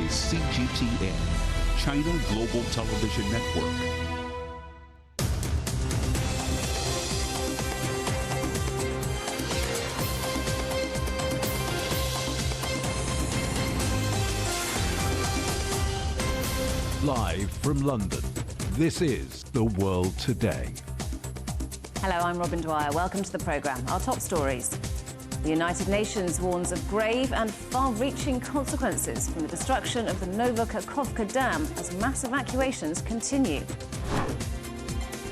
is CGTN, China Global Television Network. Live from London, this is The World Today. Hello, I'm Robin Dwyer. Welcome to the programme. Our top stories. The United Nations warns of grave and far-reaching consequences from the destruction of the Nova Kakhovka Dam as mass evacuations continue.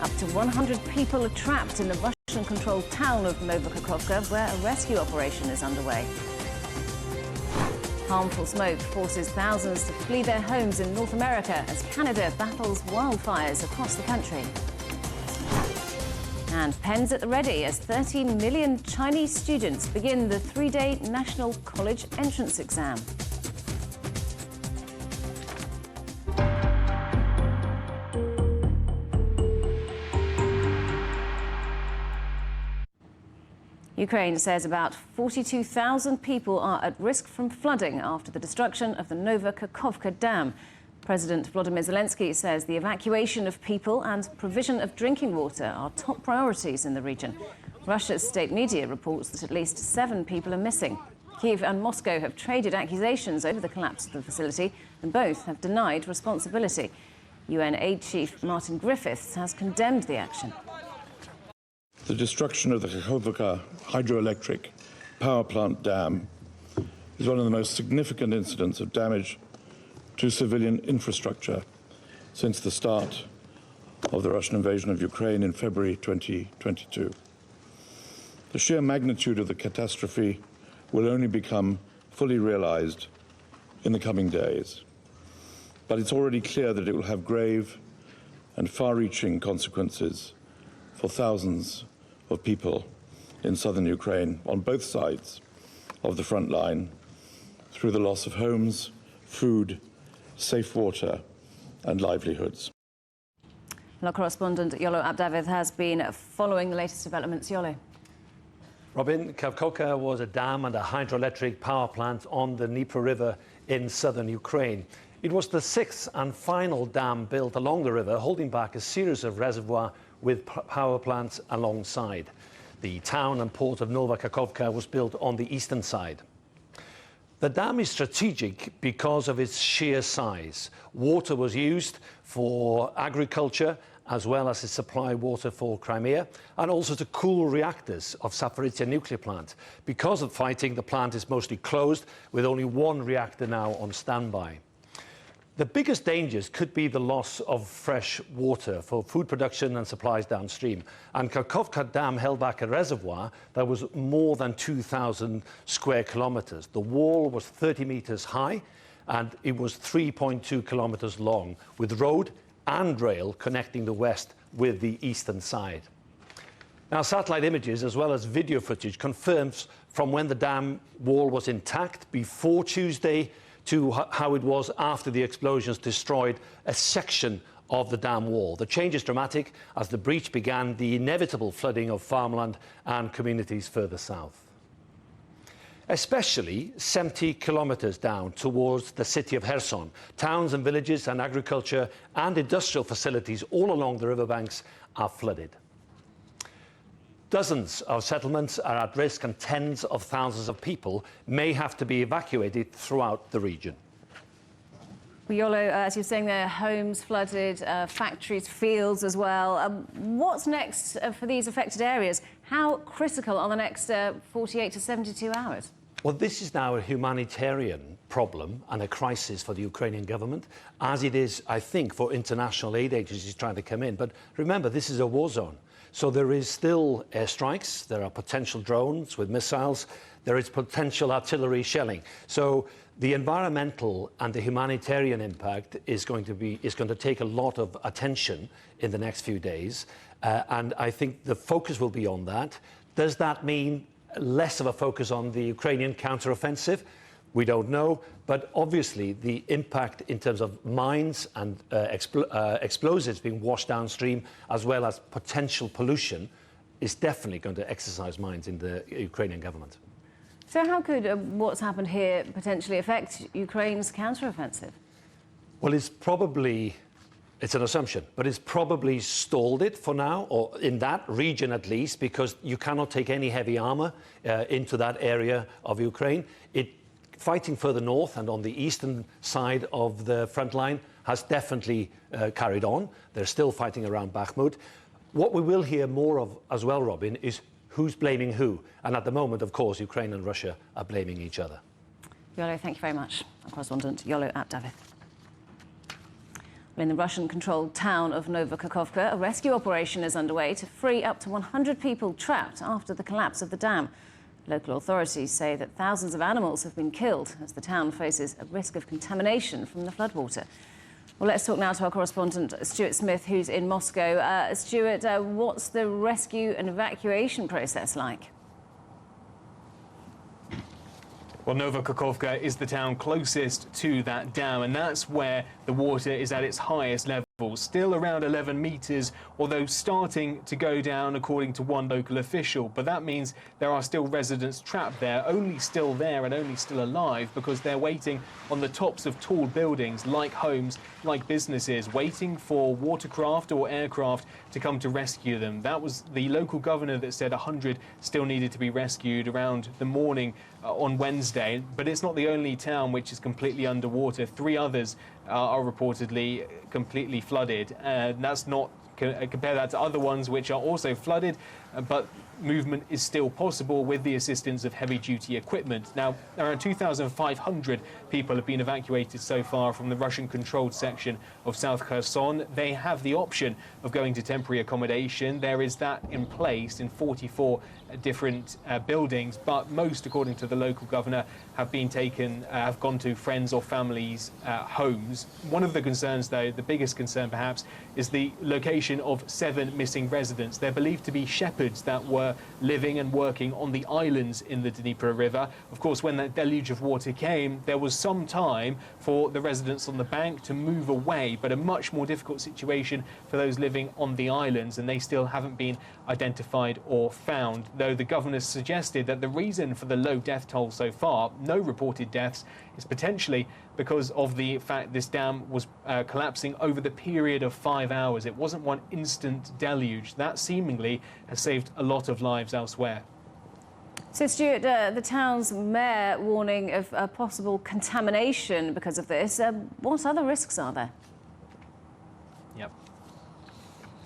Up to 100 people are trapped in the Russian-controlled town of Nova Kakhovka, where a rescue operation is underway. Harmful smoke forces thousands to flee their homes in North America as Canada battles wildfires across the country. And pens at the ready as 30 million Chinese students begin the three-day National College Entrance Exam. Ukraine says about 42,000 people are at risk from flooding after the destruction of the Nova Kakhovka Dam. President Volodymyr Zelensky says the evacuation of people and provision of drinking water are top priorities in the region. Russia's state media reports that at least 7 people are missing. Kyiv and Moscow have traded accusations over the collapse of the facility, and both have denied responsibility. UN aid chief Martin Griffiths has condemned the action. The destruction of the Kakhovka hydroelectric power plant dam is one of the most significant incidents of damage to civilian infrastructure since the start of the Russian invasion of Ukraine in February 2022. The sheer magnitude of the catastrophe will only become fully realized in the coming days. But it's already clear that it will have grave and far-reaching consequences for thousands of people in southern Ukraine on both sides of the front line through the loss of homes, food, safe water and livelihoods. Our correspondent Yolo Abdavid has been following the latest developments. Yolo. Robin, Kakhovka was a dam and a hydroelectric power plant on the Dnieper River in southern Ukraine. It was the 6th and final dam built along the river, holding back a series of reservoirs with power plants alongside. The town and port of Nova Kakhovka was built on the eastern side. The dam is strategic because of its sheer size. Water was used for agriculture as well as to supply water for Crimea and also to cool reactors of Zaporizhzhia nuclear plant. Because of fighting, the plant is mostly closed with only 1 reactor now on standby. The biggest dangers could be the loss of fresh water for food production and supplies downstream. And Kakhovka Dam held back a reservoir that was more than 2,000 square kilometers. The wall was 30 meters high and it was 3.2 kilometers long, with road and rail connecting the west with the eastern side. Now, satellite images as well as video footage confirms from when the dam wall was intact before Tuesday to how it was after the explosions destroyed a section of the dam wall. The change is dramatic as the breach began the inevitable flooding of farmland and communities further south. Especially 70 kilometers down towards the city of Kherson, towns and villages and agriculture and industrial facilities all along the riverbanks are flooded. Dozens of settlements are at risk and tens of thousands of people may have to be evacuated throughout the region. Well, Yolo, as you're saying, there are homes flooded, factories, fields as well. What's next for these affected areas? How critical are the next 48 to 72 hours? Well, this is now a humanitarian problem and a crisis for the Ukrainian government, as it is, I think, for international aid agencies trying to come in. But remember, this is a war zone. So there is still airstrikes, there are potential drones with missiles, there is potential artillery shelling. So the environmental and the humanitarian impact is going to take a lot of attention in the next few days. And I think the focus will be on that. Does that mean less of a focus on the Ukrainian counteroffensive? We don't know, but obviously the impact in terms of mines and explosives being washed downstream, as well as potential pollution, is definitely going to exercise minds in the Ukrainian government. So how could what's happened here potentially affect Ukraine's counteroffensive? Well, it's an assumption, but it's probably stalled it for now, or in that region at least, because you cannot take any heavy armor into that area of Ukraine. Fighting further north and on the eastern side of the front line has definitely carried on. They're still fighting around Bakhmut. What we will hear more of as well, Robin, is who's blaming who. And at the moment, of course, Ukraine and Russia are blaming each other. Yolo, thank you very much. Our correspondent, Yolo Apdavid. In the Russian-controlled town of Novokakhovka, a rescue operation is underway to free up to 100 people trapped after the collapse of the dam. Local authorities say that thousands of animals have been killed as the town faces a risk of contamination from the floodwater. Well, let's talk now to our correspondent, Stuart Smith, who's in Moscow. Stuart, what's the rescue and evacuation process like? Well, Novokakhovka is the town closest to that dam, and that's where the water is at its highest level. Still around 11 metres, although starting to go down according to one local official. But that means there are still residents trapped there, only still there and only still alive because they're waiting on the tops of tall buildings like homes, like businesses, waiting for watercraft or aircraft to come to rescue them. That was the local governor that said 100 still needed to be rescued around the morning on Wednesday. But it's not the only town which is completely underwater. 3 others are reportedly completely flooded. That's not compare that to other ones which are also flooded, but movement is still possible with the assistance of heavy-duty equipment. Now, around 2,500 people have been evacuated so far from the Russian-controlled section of South Kherson. They have the option of going to temporary accommodation. There is that in place in 44 different buildings, but most, according to the local governor, have gone to friends or families' homes. One of the concerns, though, the biggest concern perhaps, is the location of 7 missing residents. They're believed to be shepherds that were living and working on the islands in the Dnieper River. Of course, when that deluge of water came, there was some time for the residents on the bank to move away, but a much more difficult situation for those living on the islands, and they still haven't been identified or found, though the governor suggested that the reason for the low death toll so far, no reported deaths, is potentially because of the fact this dam was collapsing over the period of 5 hours. It wasn't one instant deluge. That seemingly has saved a lot of lives elsewhere. So, Stuart, the town's mayor warning of possible contamination because of this. What other risks are there? Yep.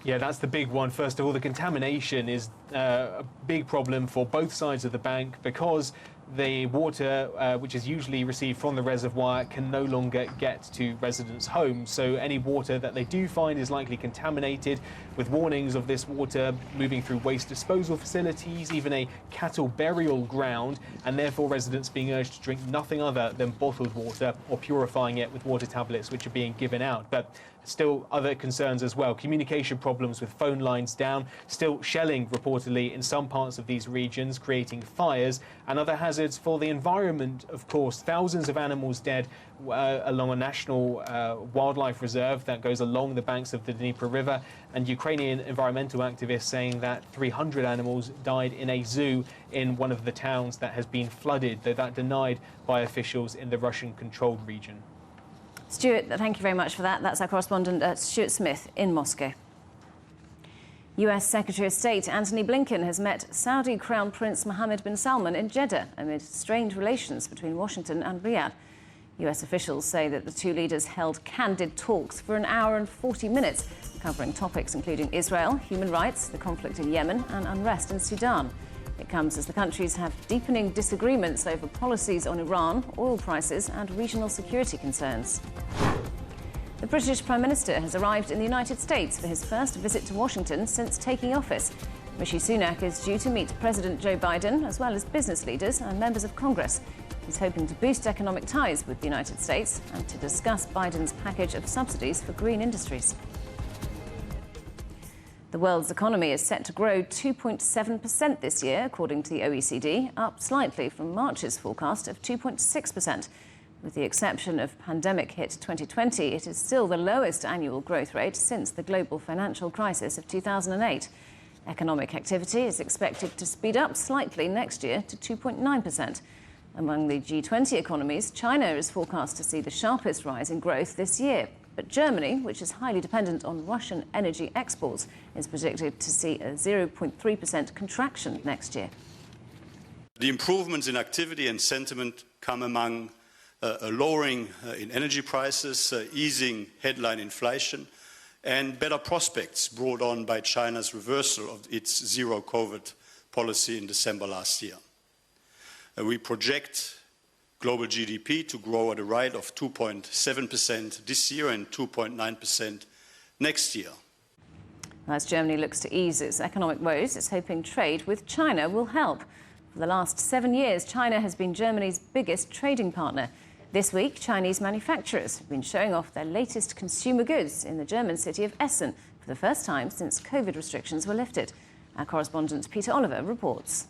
Yeah, that's the big one. First of all, the contamination is a big problem for both sides of the bank because the water, which is usually received from the reservoir, can no longer get to residents' homes. So any water that they do find is likely contaminated, with warnings of this water moving through waste disposal facilities, even a cattle burial ground, and therefore residents being urged to drink nothing other than bottled water or purifying it with water tablets which are being given out. But still other concerns as well. Communication problems with phone lines down, still shelling reportedly in some parts of these regions, creating fires, and other hazards for the environment, of course. Thousands of animals dead along a national wildlife reserve that goes along the banks of the Dnieper River, and Ukrainian environmental activists saying that 300 animals died in a zoo in one of the towns that has been flooded, though that denied by officials in the Russian-controlled region. Stuart, thank you very much for that. That's our correspondent, Stuart Smith, in Moscow. US Secretary of State Antony Blinken has met Saudi Crown Prince Mohammed bin Salman in Jeddah amid strained relations between Washington and Riyadh. US officials say that the two leaders held candid talks for an hour and 40 minutes, covering topics including Israel, human rights, the conflict in Yemen and unrest in Sudan. It comes as the countries have deepening disagreements over policies on Iran, oil prices and regional security concerns. The British Prime Minister has arrived in the United States for his first visit to Washington since taking office. Rishi Sunak is due to meet President Joe Biden, as well as business leaders and members of Congress. He's hoping to boost economic ties with the United States and to discuss Biden's package of subsidies for green industries. The world's economy is set to grow 2.7% this year, according to the OECD, up slightly from March's forecast of 2.6%. With the exception of pandemic-hit 2020, it is still the lowest annual growth rate since the global financial crisis of 2008. Economic activity is expected to speed up slightly next year to 2.9%. Among the G20 economies, China is forecast to see the sharpest rise in growth this year. But Germany, which is highly dependent on Russian energy exports, is predicted to see a 0.3% contraction next year. The improvements in activity and sentiment come among a lowering in energy prices, easing headline inflation, and better prospects brought on by China's reversal of its zero-COVID policy in December last year. We project global GDP to grow at a rate of 2.7% this year and 2.9% next year. As Germany looks to ease its economic woes, it's hoping trade with China will help. For the last 7 years, China has been Germany's biggest trading partner. This week, Chinese manufacturers have been showing off their latest consumer goods in the German city of Essen for the first time since COVID restrictions were lifted. Our correspondent Peter Oliver reports.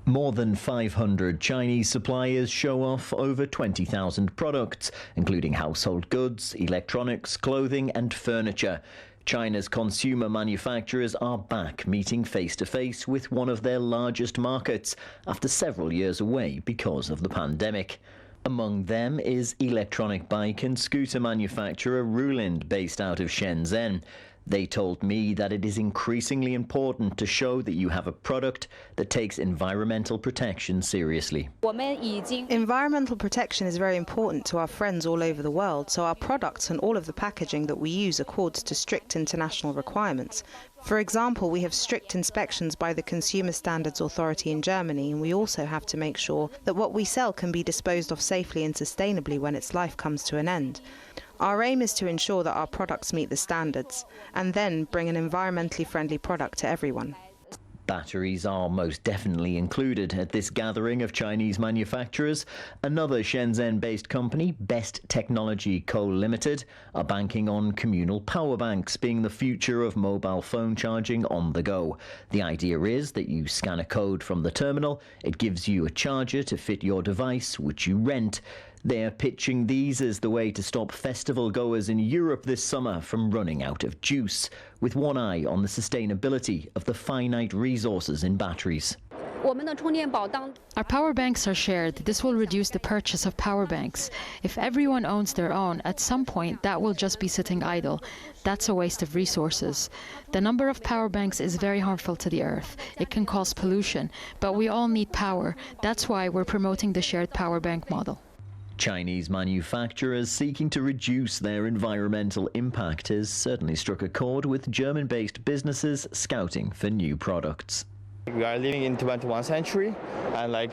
More than 500 Chinese suppliers show off over 20,000 products, including household goods, electronics, clothing and furniture. China's consumer manufacturers are back meeting face-to-face with one of their largest markets after several years away because of the pandemic. Among them is electronic bike and scooter manufacturer Rulind, based out of Shenzhen. They told me that it is increasingly important to show that you have a product that takes environmental protection seriously. Environmental protection is very important to our friends all over the world, so our products and all of the packaging that we use accords to strict international requirements. For example, we have strict inspections by the Consumer Standards Authority in Germany, and we also have to make sure that what we sell can be disposed of safely and sustainably when its life comes to an end. Our aim is to ensure that our products meet the standards and then bring an environmentally friendly product to everyone. Batteries are most definitely included at this gathering of Chinese manufacturers. Another Shenzhen-based company, Best Technology Co. Limited, are banking on communal power banks being the future of mobile phone charging on the go. The idea is that you scan a code from the terminal, it gives you a charger to fit your device, which you rent. They're pitching these as the way to stop festival goers in Europe this summer from running out of juice, with one eye on the sustainability of the finite resources in batteries. Our power banks are shared. This will reduce the purchase of power banks. If everyone owns their own, at some point that will just be sitting idle. That's a waste of resources. The number of power banks is very harmful to the earth. It can cause pollution, but we all need power. That's why we're promoting the shared power bank model. Chinese manufacturers seeking to reduce their environmental impact has certainly struck a chord with German-based businesses scouting for new products. We are living in the 21st century, and I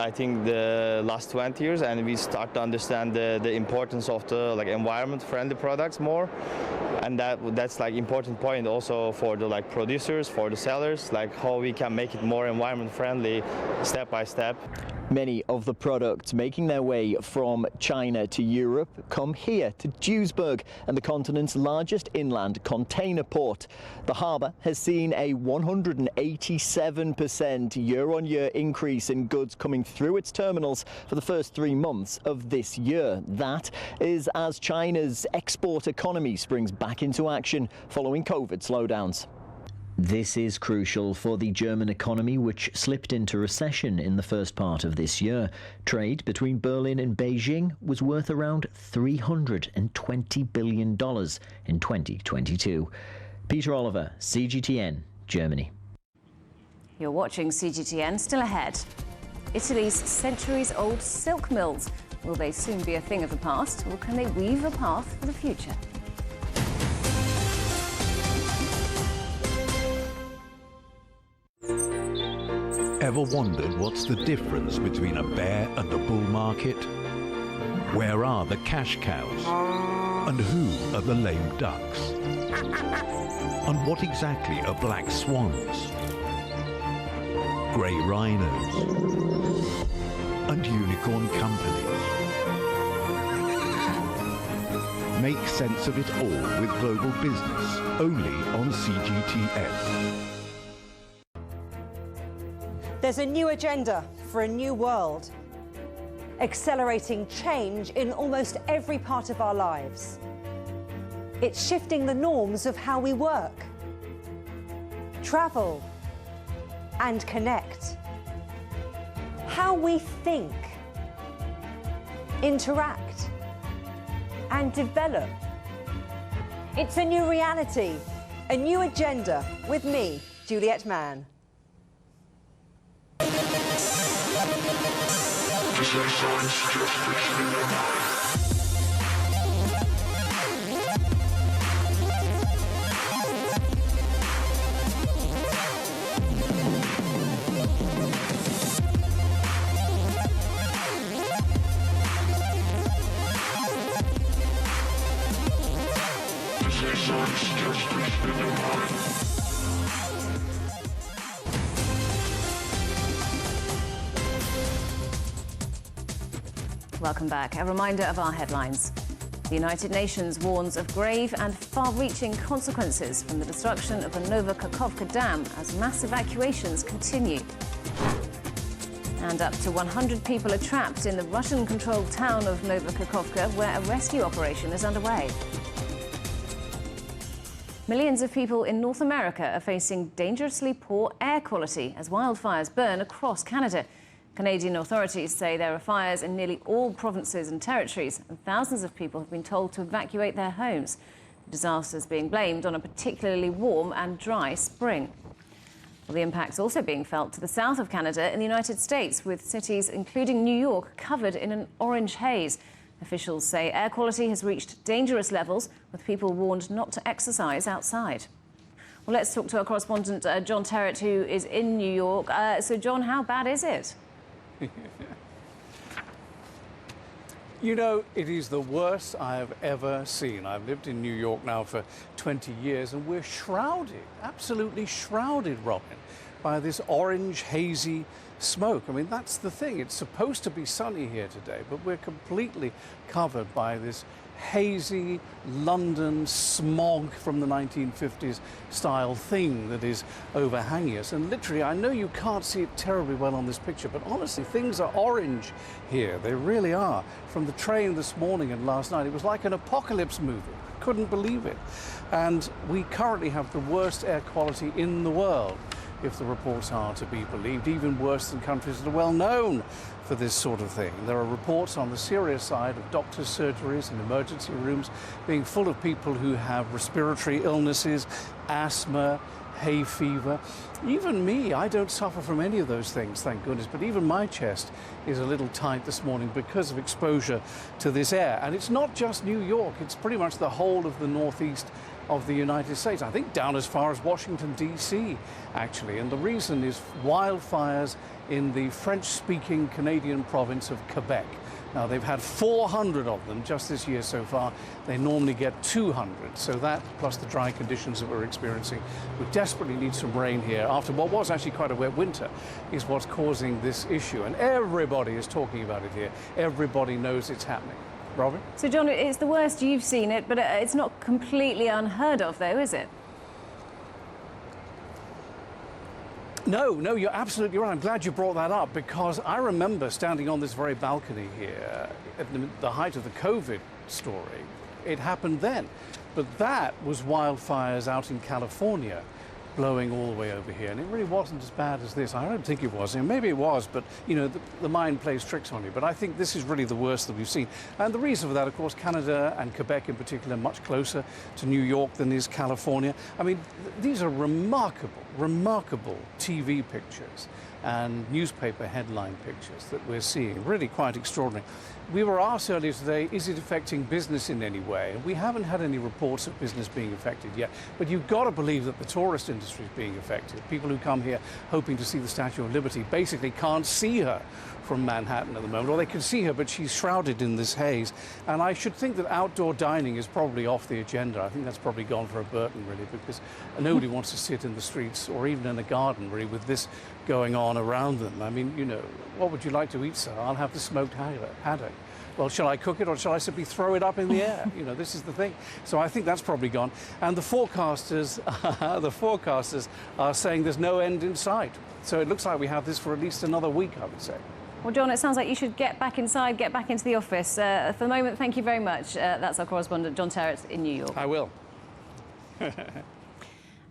think the last 20 years, and we start to understand the importance of the environment-friendly products more, and that's important point also for the producers, for the sellers, how we can make it more environment-friendly step by step. Many of the products making their way from China to Europe come here to Duisburg, and the continent's largest inland container port. The harbour has seen a 187% year-on-year increase in goods coming through its terminals for the first 3 months of this year. That is as China's export economy springs back into action following COVID slowdowns. This is crucial for the German economy, which slipped into recession in the first part of this year. Trade between Berlin and Beijing was worth around $320 billion in 2022. Peter Oliver, CGTN, Germany. You're watching CGTN. Still ahead. Italy's centuries-old silk mills. Will they soon be a thing of the past, or can they weave a path for the future? Ever wondered what's the difference between a bear and a bull market? Where are the cash cows? And who are the lame ducks? And what exactly are black swans? Grey rhinos? And unicorn companies? Make sense of it all with Global Business, only on CGTN. There's a new agenda for a new world, accelerating change in almost every part of our lives. It's shifting the norms of how we work, travel, and connect. How we think, interact, and develop. It's a new reality, a new agenda with me, Juliet Mann. Welcome back. A reminder of our headlines. The United Nations warns of grave and far-reaching consequences from the destruction of the Nova Kakhovka Dam as mass evacuations continue. And up to 100 people are trapped in the Russian-controlled town of Nova Kakhovka, where a rescue operation is underway. Millions of people in North America are facing dangerously poor air quality as wildfires burn across Canada. Canadian authorities say there are fires in nearly all provinces and territories, and thousands of people have been told to evacuate their homes. The disaster is being blamed on a particularly warm and dry spring. Well, the impact's also being felt to the south of Canada in the United States, with cities including New York covered in an orange haze. Officials say air quality has reached dangerous levels, with people warned not to exercise outside. Well, let's talk to our correspondent, John Terrett, who is in New York. So, John, how bad is it? You know, it is the worst I have ever seen. I've lived in New York now for 20 years, and we're shrouded, absolutely shrouded, Robin, by this orange, hazy smoke. I mean, that's the thing. It's supposed to be sunny here today, but we're completely covered by this hazy London smog from the 1950s style thing that is overhanging us. And literally, I know you can't see it terribly well on this picture, but honestly, things are orange here. They really are. From the train this morning and last night, it was like an apocalypse movie. Couldn't believe it. And we currently have the worst air quality in the world, if the reports are to be believed, even worse than countries that are well known for this sort of thing. There are reports on the serious side of doctors' surgeries and emergency rooms being full of people who have respiratory illnesses, asthma, hay fever. Even me, I don't suffer from any of those things, thank goodness, but even my chest is a little tight this morning because of exposure to this air. And it's not just New York, it's pretty much the whole of the northeast of the United States, I think down as far as Washington, D.C., actually. And the reason is wildfires in the French-speaking Canadian province of Quebec. Now, they've had 400 of them just this year so far. They normally get 200. So that, plus the dry conditions that we're experiencing, we desperately need some rain here after what was actually quite a wet winter, is what's causing this issue. And everybody is talking about it here. Everybody knows it's happening. Robin? So, John, it's the worst you've seen it, but it's not completely unheard of, though, is it? No, you're absolutely right. I'm glad you brought that up, because I remember standing on this very balcony here at the height of the COVID story. It happened then. But that was wildfires out in California blowing all the way over here. And it really wasn't as bad as this. I don't think it was. And maybe it was, but, you know, the mind plays tricks on you. But I think this is really the worst that we've seen. And the reason for that, of course, Canada and Quebec in particular, much closer to New York than is California. I mean, these are remarkable TV pictures and newspaper headline pictures that we're seeing. Really quite extraordinary. We were asked earlier today, is it affecting business in any way? And we haven't had any reports of business being affected yet. But you've got to believe that the tourist industry is being affected. People who come here hoping to see the Statue of Liberty basically can't see her from Manhattan at the moment. Or they can see her, but she's shrouded in this haze. And I should think that outdoor dining is probably off the agenda. I think that's probably gone for a Burton, really, because nobody wants to sit in the streets or even in a garden, really, with this going on around them. I mean, you know, what would you like to eat, sir? I'll have the smoked haddock. Well, shall I cook it or shall I simply throw it up in the air? You know, this is the thing. So I think that's probably gone. And the forecasters are saying there's no end in sight. So it looks like we have this for at least another week, I would say. Well, John, it sounds like you should get back inside, get back into the office. For the moment, thank you very much. That's our correspondent, John Terrett in New York. I will.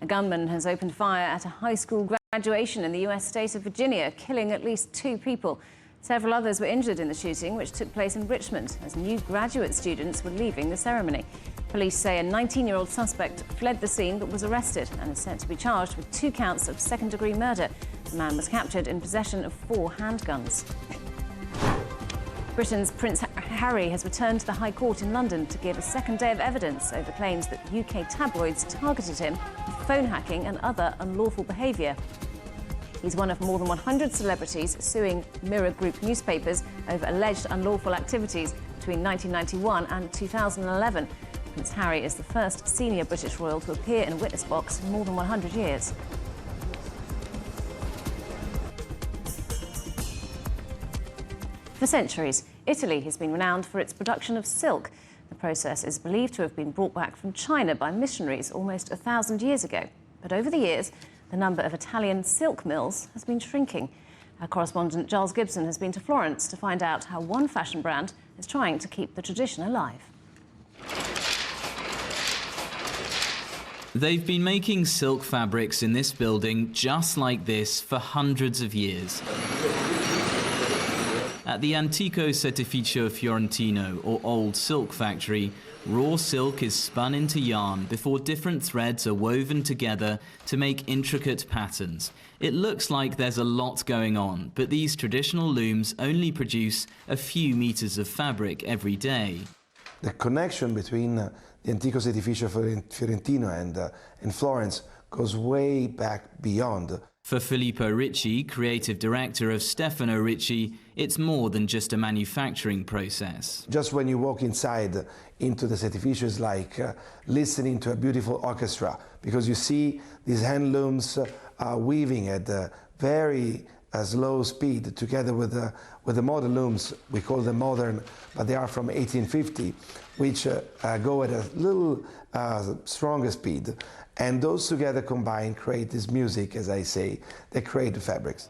A gunman has opened fire at a high school graduation in the US state of Virginia, killing at least 2 people. Several others were injured in the shooting, which took place in Richmond as new graduate students were leaving the ceremony. Police say a 19-year-old suspect fled the scene but was arrested and is set to be charged with 2 counts of second-degree murder. The man was captured in possession of 4 handguns. Britain's Prince Harry has returned to the High Court in London to give a second day of evidence over claims that UK tabloids targeted him with phone hacking and other unlawful behaviour. He's one of more than 100 celebrities suing Mirror Group newspapers over alleged unlawful activities between 1991 and 2011. Prince Harry is the first senior British royal to appear in a witness box in more than 100 years. For centuries, Italy has been renowned for its production of silk. The process is believed to have been brought back from China by missionaries almost 1,000 years ago. But over the years, the number of Italian silk mills has been shrinking. Our correspondent Giles Gibson has been to Florence to find out how one fashion brand is trying to keep the tradition alive. They've been making silk fabrics in this building just like this for hundreds of years. At the Antico Settificio Fiorentino, or Old Silk Factory, raw silk is spun into yarn before different threads are woven together to make intricate patterns. It looks like there's a lot going on, but these traditional looms only produce a few meters of fabric every day. The connection between the Antico Settificio Fiorentino and Florence goes way back beyond. For Filippo Ricci, creative director of Stefano Ricci, it's more than just a manufacturing process. Just when you walk inside into the Settificio, it's like listening to a beautiful orchestra, because you see these hand looms weaving at a very slow speed together with the modern looms. We call them modern, but they are from 1850, which go at a little stronger speed. And those together combined create this music, as I say, that create the fabrics.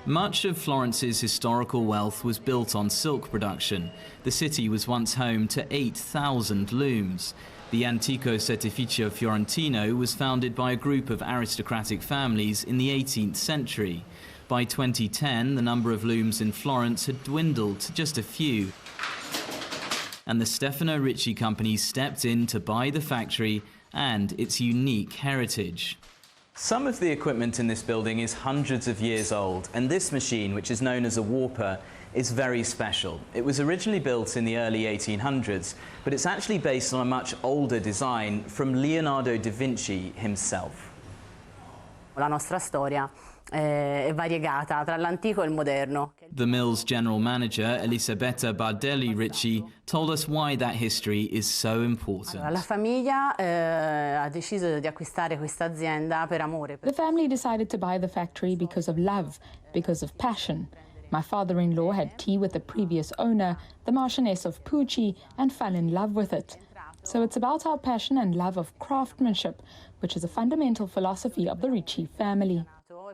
Much of Florence's historical wealth was built on silk production. The city was once home to 8,000 looms. The Antico Settificio Fiorentino was founded by a group of aristocratic families in the 18th century. By 2010, the number of looms in Florence had dwindled to just a few. And the Stefano Ricci company stepped in to buy the factory and its unique heritage. Some of the equipment in this building is hundreds of years old, and this machine, which is known as a warper, is very special. It was originally built in the early 1800s, but it's actually based on a much older design from Leonardo da Vinci himself. La nostra storia è variegata tra l'antico e il moderno. The mill's general manager, Elisabetta Bardelli Ricci, told us why that history is so important. La famiglia ha deciso di acquistare questa azienda per amore. The family decided to buy the factory because of love, because of passion. My father-in-law had tea with the previous owner, the Marchioness of Pucci, and fell in love with it. So it's about our passion and love of craftsmanship, which is a fundamental philosophy of the Ricci family.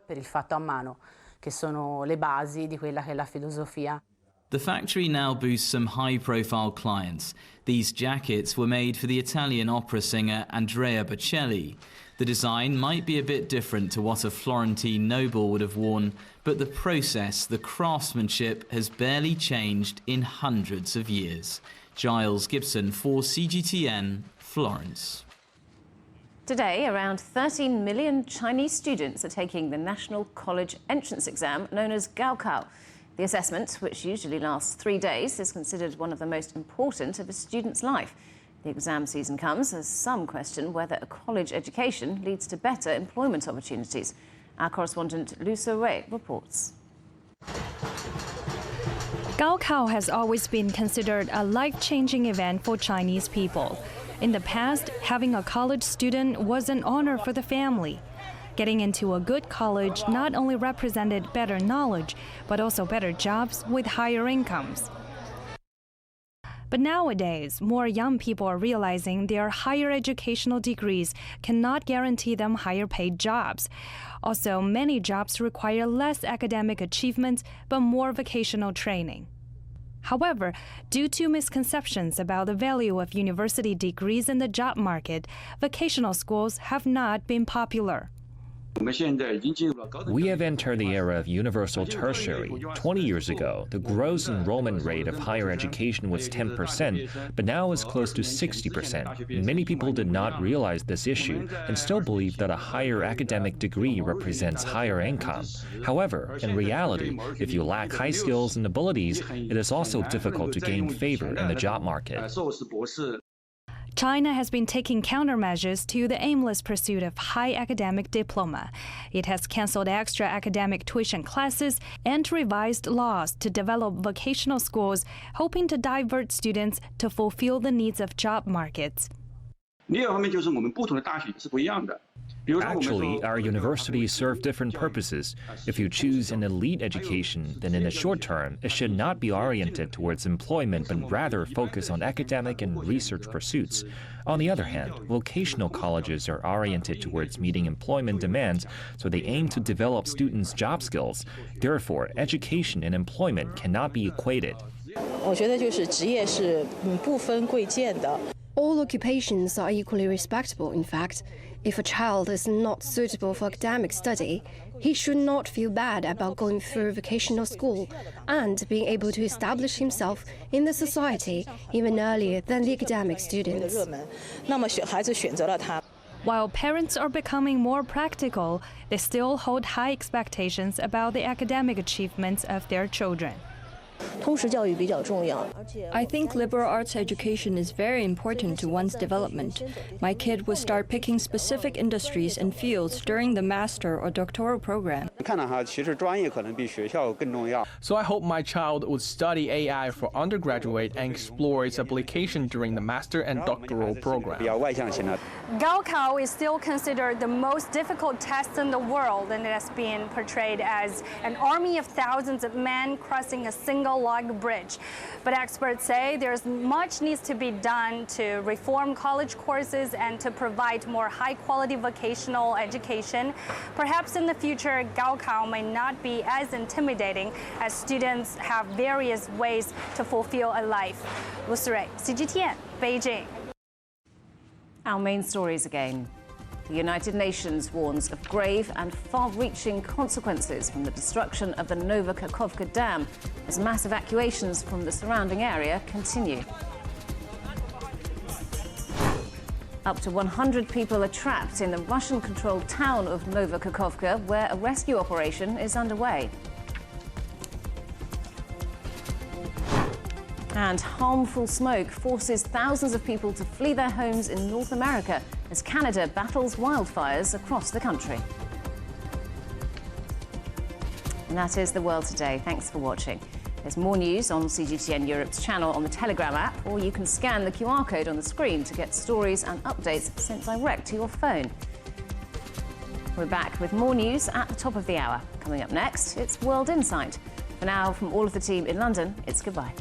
Per il fatto a mano, che sono le basi di quella che è la filosofia. The factory now boasts some high-profile clients. These jackets were made for the Italian opera singer Andrea Bocelli. The design might be a bit different to what a Florentine noble would have worn, but the process, the craftsmanship, has barely changed in hundreds of years. Giles Gibson for CGTN, Florence. Today, around 13 million Chinese students are taking the National College Entrance Exam, known as Gaokao. The assessment, which usually lasts 3 days, is considered one of the most important of a student's life. The exam season comes as some question whether a college education leads to better employment opportunities. Our correspondent Lu So-wei reports. Gaokao has always been considered a life-changing event for Chinese people. In the past, having a college student was an honor for the family. Getting into a good college not only represented better knowledge, but also better jobs with higher incomes. But nowadays, more young people are realizing their higher educational degrees cannot guarantee them higher paid jobs. Also, many jobs require less academic achievements, but more vocational training. However, due to misconceptions about the value of university degrees in the job market, vocational schools have not been popular. We have entered the era of universal tertiary. 20 years ago, the gross enrollment rate of higher education was 10%, but now it's close to 60%. Many people did not realize this issue and still believe that a higher academic degree represents higher income. However, in reality, if you lack high skills and abilities, it is also difficult to gain favor in the job market. China has been taking countermeasures to the aimless pursuit of high academic diploma. It has canceled extra academic tuition classes and revised laws to develop vocational schools, hoping to divert students to fulfill the needs of job markets. Actually, our universities serve different purposes. If you choose an elite education, then in the short term, it should not be oriented towards employment, but rather focus on academic and research pursuits. On the other hand, vocational colleges are oriented towards meeting employment demands, so they aim to develop students' job skills. Therefore, education and employment cannot be equated. All occupations are equally respectable, in fact. If a child is not suitable for academic study, he should not feel bad about going through vocational school and being able to establish himself in the society even earlier than the academic students. While parents are becoming more practical, they still hold high expectations about the academic achievements of their children. I think liberal arts education is very important to one's development. My kid will start picking specific industries and fields during the master or doctoral program. So I hope my child would study AI for undergraduate and explore its application during the master and doctoral program. Gaokao is still considered the most difficult test in the world, and it has been portrayed as an army of thousands of men crossing a single log bridge. But experts say there's much needs to be done to reform college courses and to provide more high-quality vocational education. Perhaps in the future, Gaokao may not be as intimidating as students have various ways to fulfill a life. Wu Sirui, CGTN, Beijing. Our main stories again. The United Nations warns of grave and far-reaching consequences from the destruction of the Nova Kakhovka Dam as mass evacuations from the surrounding area continue. Up to 100 people are trapped in the Russian-controlled town of Nova Kakhovka, where a rescue operation is underway. And harmful smoke forces thousands of people to flee their homes in North America as Canada battles wildfires across the country. And that is The World Today. Thanks for watching. There's more news on CGTN Europe's channel on the Telegram app, or you can scan the QR code on the screen to get stories and updates sent direct to your phone. We're back with more news at the top of the hour. Coming up next, it's World Insight. For now, from all of the team in London, it's goodbye.